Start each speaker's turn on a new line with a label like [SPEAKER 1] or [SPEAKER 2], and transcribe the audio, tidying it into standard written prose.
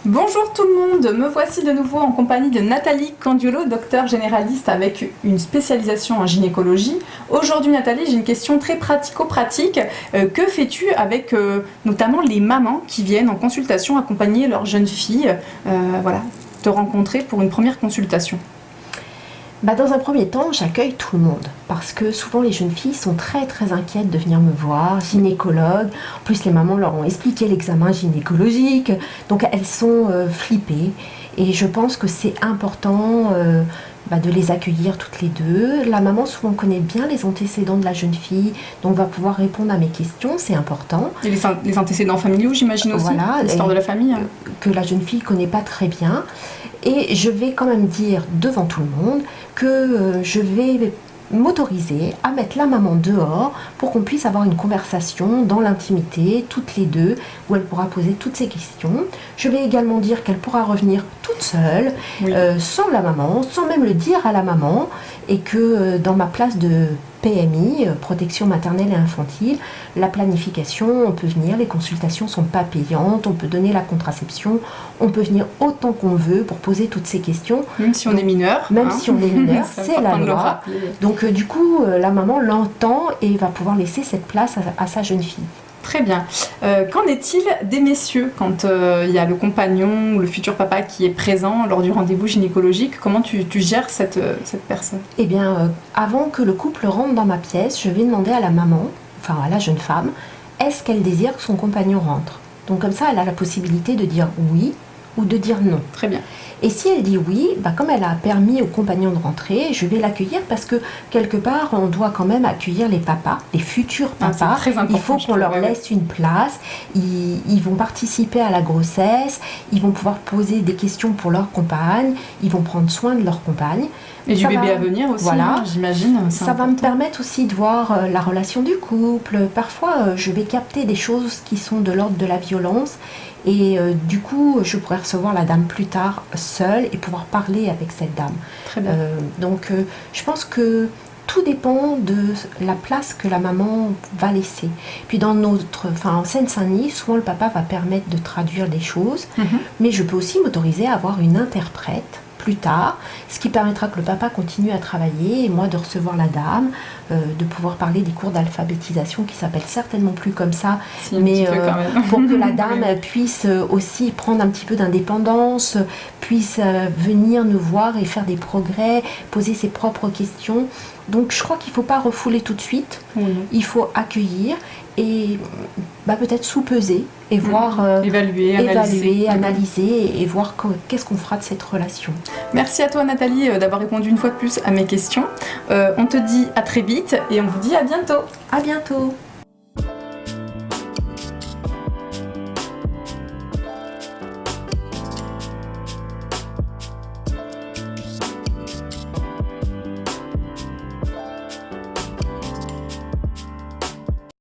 [SPEAKER 1] Bonjour tout le monde, me voici de nouveau en compagnie de Nathalie Candiolo, docteur généraliste avec une spécialisation en gynécologie. Aujourd'hui Nathalie, j'ai une question très pratico-pratique. Que fais-tu avec notamment les mamans qui viennent en consultation accompagner leurs jeunes filles, te rencontrer pour une première consultation?
[SPEAKER 2] Dans un premier temps, j'accueille tout le monde parce que souvent les jeunes filles sont très inquiètes de venir me voir, gynécologue. En plus, les mamans leur ont expliqué l'examen gynécologique, donc elles sont flippées. Et je pense que c'est important de les accueillir toutes les deux. La maman souvent connaît bien les antécédents de la jeune fille, donc va pouvoir répondre à mes questions, c'est important.
[SPEAKER 1] Et les antécédents familiaux, j'imagine aussi,
[SPEAKER 2] voilà,
[SPEAKER 1] l'histoire de la famille.
[SPEAKER 2] Que la jeune fille ne connaît pas très bien. Et je vais quand même dire devant tout le monde que je vais m'autoriser à mettre la maman dehors pour qu'on puisse avoir une conversation dans l'intimité, toutes les deux, où elle pourra poser toutes ses questions. Je vais également dire qu'elle pourra revenir toute seule,
[SPEAKER 1] oui.
[SPEAKER 2] Sans la maman, sans même le dire à la maman, et que dans ma place de PMI, protection maternelle et infantile, la planification, on peut venir, les consultations ne sont pas payantes, on peut donner la contraception, on peut venir autant qu'on veut pour poser toutes ces questions.
[SPEAKER 1] Même si on est mineur.
[SPEAKER 2] Même si on est mineur, c'est la loi. Donc du coup, la maman l'entend et va pouvoir laisser cette place à sa jeune fille.
[SPEAKER 1] Très bien. Qu'en est-il des messieurs quand il y a le compagnon ou le futur papa qui est présent lors du rendez-vous gynécologique? Comment tu gères cette personne?
[SPEAKER 2] Eh bien, avant que le couple rentre dans ma pièce, je vais demander à la maman, enfin à la jeune femme, est-ce qu'elle désire que son compagnon rentre? Donc comme ça, elle a la possibilité de dire oui ou de dire non.
[SPEAKER 1] Très bien.
[SPEAKER 2] Et si elle dit oui, comme elle a permis au compagnon de rentrer, je vais l'accueillir parce que quelque part, on doit quand même accueillir les papas, les futurs papas.
[SPEAKER 1] C'est très important,
[SPEAKER 2] il faut qu'on leur laisse une place. Ils vont participer à la grossesse, ils vont pouvoir poser des questions pour leur compagne, ils vont prendre soin de leur compagne.
[SPEAKER 1] Et du bébé à venir aussi,
[SPEAKER 2] voilà,
[SPEAKER 1] j'imagine.
[SPEAKER 2] Ça va me permettre aussi de voir la relation du couple. Parfois, je vais capter des choses qui sont de l'ordre de la violence. Et du coup, je pourrais recevoir la dame plus tard seule et pouvoir parler avec cette dame.
[SPEAKER 1] Très bien.
[SPEAKER 2] Donc, je pense que tout dépend de la place que la maman va laisser. Puis en Seine-Saint-Denis, souvent le papa va permettre de traduire des choses, mais je peux aussi m'autoriser à avoir une interprète plus tard, ce qui permettra que le papa continue à travailler et moi de recevoir la dame, de pouvoir parler des cours d'alphabétisation qui s'appellent certainement plus comme ça, mais pour que la dame puisse aussi prendre un petit peu d'indépendance, puisse venir nous voir et faire des progrès, poser ses propres questions. Donc je crois qu'il ne faut pas refouler tout de suite, il faut accueillir et peut-être sous-peser et voir,
[SPEAKER 1] évaluer,
[SPEAKER 2] analyser et voir qu'est-ce qu'on fera de cette relation.
[SPEAKER 1] Merci à toi Nathalie d'avoir répondu une fois de plus à mes questions. On te dit à très vite et on vous dit à bientôt.
[SPEAKER 2] À bientôt.